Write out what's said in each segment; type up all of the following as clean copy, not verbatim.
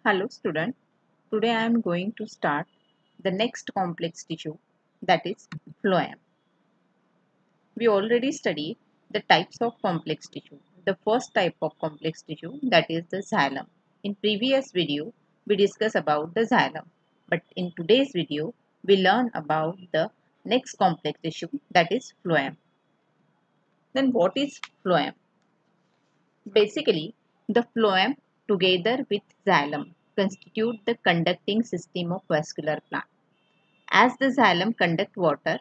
Hello student, today I am going to start the next complex tissue, that is phloem. We already studied the types of complex tissue. The first type of complex tissue, that is the xylem. In previous video we discussed about the xylem, but in today's video we learn about the next complex tissue, that is phloem. Then what is phloem? Basically, the phloem together with xylem constitute the conducting system of vascular plant. As the xylem conduct water,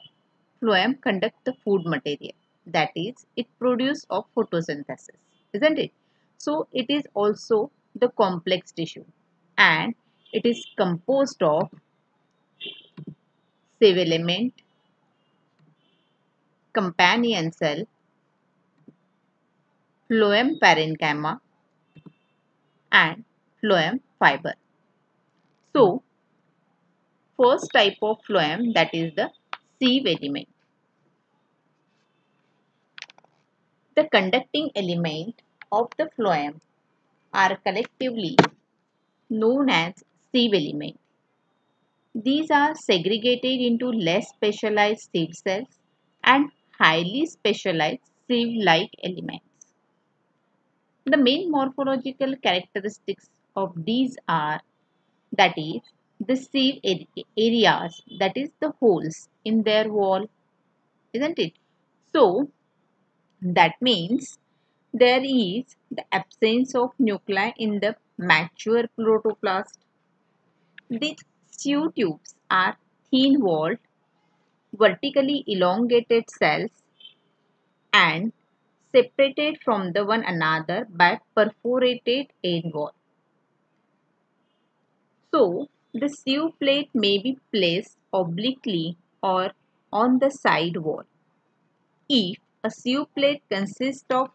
phloem conduct the food material. That is, it produce of photosynthesis, isn't it? So it is also the complex tissue, and it is composed of sieve element, companion cell, phloem parenchyma, and phloem fiber. So first type of phloem, that is the sieve element. The conducting element of the phloem are collectively known as sieve element. These are segregated into less specialized sieve cells and highly specialized sieve-like elements. The main morphological characteristics of these are, that is, the sieve areas, that is the holes in their wall, isn't it? So that means there is the absence of nuclei in the mature protoplast. These sieve tubes are thin-walled, vertically elongated cells and separated from the one another by perforated end wall. So, the sieve plate may be placed obliquely or on the side wall. If a sieve plate consists of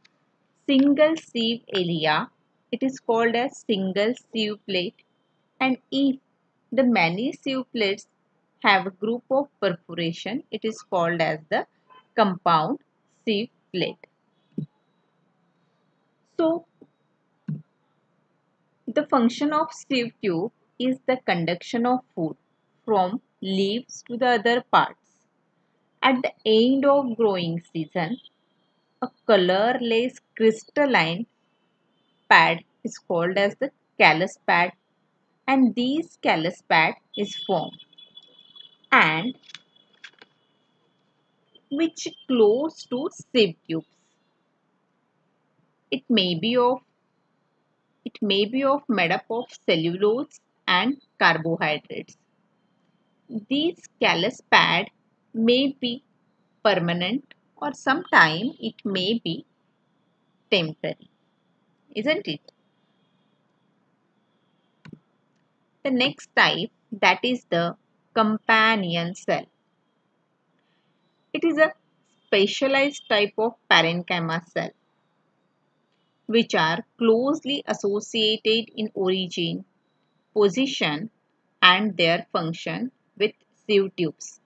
single sieve area, it is called as single sieve plate, and if the many sieve plates have a group of perforation, it is called as the compound sieve plate. So, the function of sieve tube is the conduction of food from leaves to the other parts. At the end of growing season, a colorless crystalline pad is called as the callus pad, and these callus pad is formed and which close to sieve tubes. It may be of made up of cellulose and carbohydrates. These callus pad may be permanent or sometime it may be temporary, isn't it? The next type, that is the companion cell. It is a specialized type of parenchyma cell which are closely associated in origin, position and their function with sieve tubes.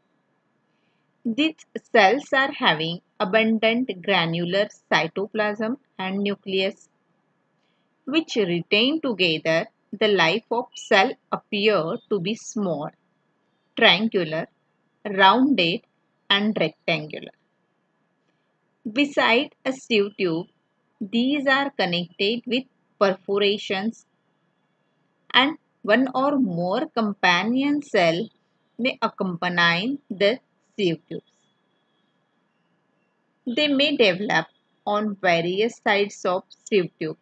These cells are having abundant granular cytoplasm and nucleus which retain together. The life of cell appear to be small, triangular, rounded and rectangular. Beside a sieve tube, these are connected with perforations and one or more companion cell may accompany the sieve tubes. They may develop on various sides of sieve tubes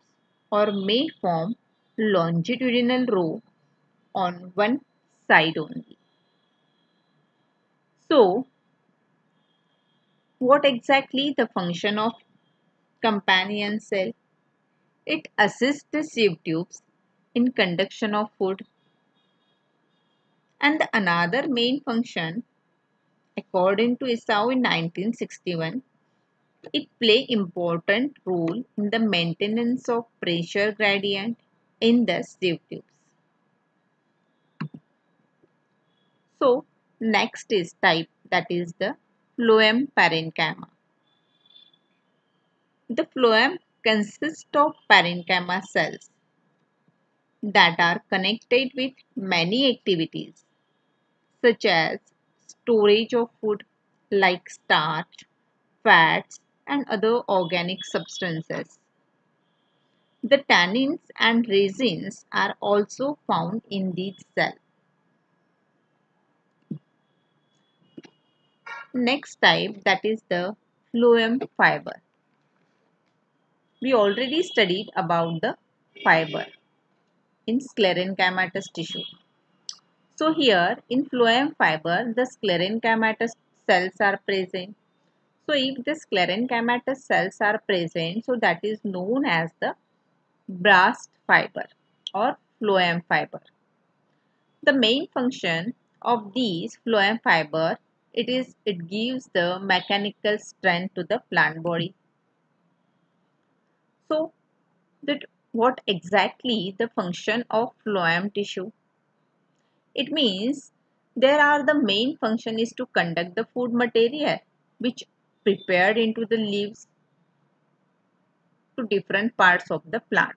or may form longitudinal row on one side only. So, what exactly the function of companion cell? It assists the sieve tubes in conduction of food. And the another main function, according to Esau in 1961, it play important role in the maintenance of pressure gradient in the sieve tubes. So, next is type, that is the phloem parenchyma. The phloem consists of parenchyma cells that are connected with many activities such as storage of food like starch, fats, and other organic substances. The tannins and resins are also found in these cells. Next type, that is the phloem fiber. We already studied about the fiber in sclerenchymatous tissue. So here in phloem fiber, the sclerenchymatous cells are present. So if the sclerenchymatous cells are present, so that is known as the bast fiber or phloem fiber. The main function of these phloem fiber, it gives the mechanical strength to the plant body. So that what exactly the function of phloem tissue? It means there are the main function is to conduct the food material which prepared into the leaves to different parts of the plant,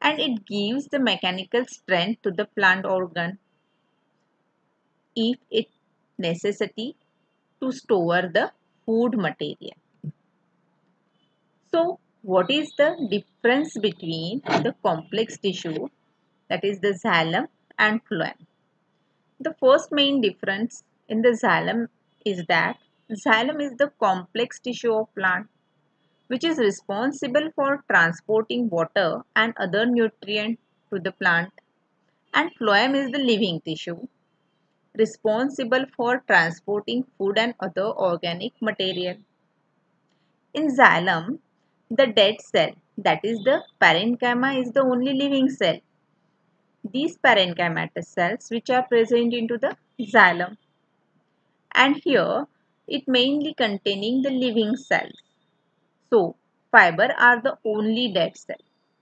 and it gives the mechanical strength to the plant organ if it necessity to store the food material. So what is the difference between the complex tissue, that is the xylem, and phloem? The first main difference in the xylem is that xylem is the complex tissue of plant which is responsible for transporting water and other nutrients to the plant, and phloem is the living tissue responsible for transporting food and other organic material. In xylem, the dead cell, that is the parenchyma, is the only living cell. These parenchymatous cells which are present into the xylem, and here it mainly containing the living cells. So fiber are the only dead cell,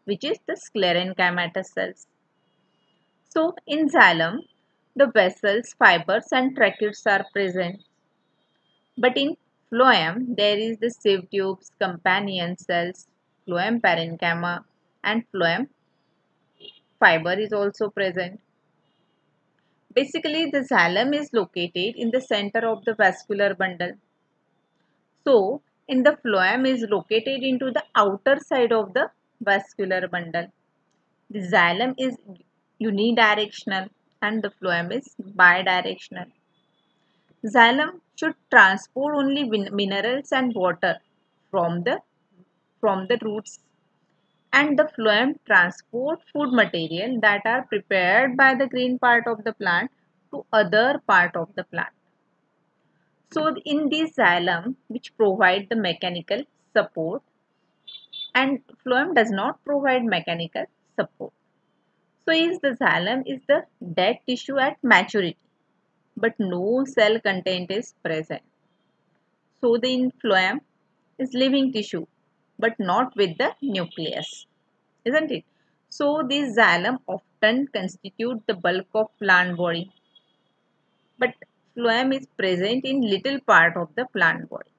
which is the sclerenchymatous cells. So in xylem, the vessels, fibers and tracheids are present. But in phloem, there is the sieve tubes, companion cells, phloem parenchyma, and phloem fiber is also present. Basically, the xylem is located in the center of the vascular bundle. So, in the phloem is located into the outer side of the vascular bundle. The xylem is unidirectional and the phloem is bidirectional. Xylem should transport only minerals and water from the roots, and the phloem transport food material that are prepared by the green part of the plant to other part of the plant. So in this xylem which provide the mechanical support, and phloem does not provide mechanical support. So is the xylem is the dead tissue at maturity, but no cell content is present. So the in phloem is living tissue, but not with the nucleus, isn't it? So this xylem often constitute the bulk of plant body, but phloem is present in little part of the plant body.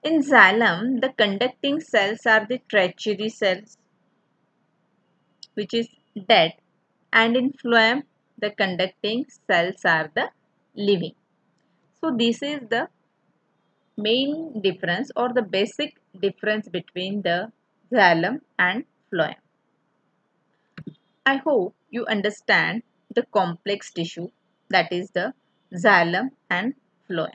In xylem, the conducting cells are the tertiary cells, which is dead, and in phloem, the conducting cells are the living. So this is the main difference or the basic difference between the xylem and phloem. I hope you understand the complex tissue, that is the xylem and phloem.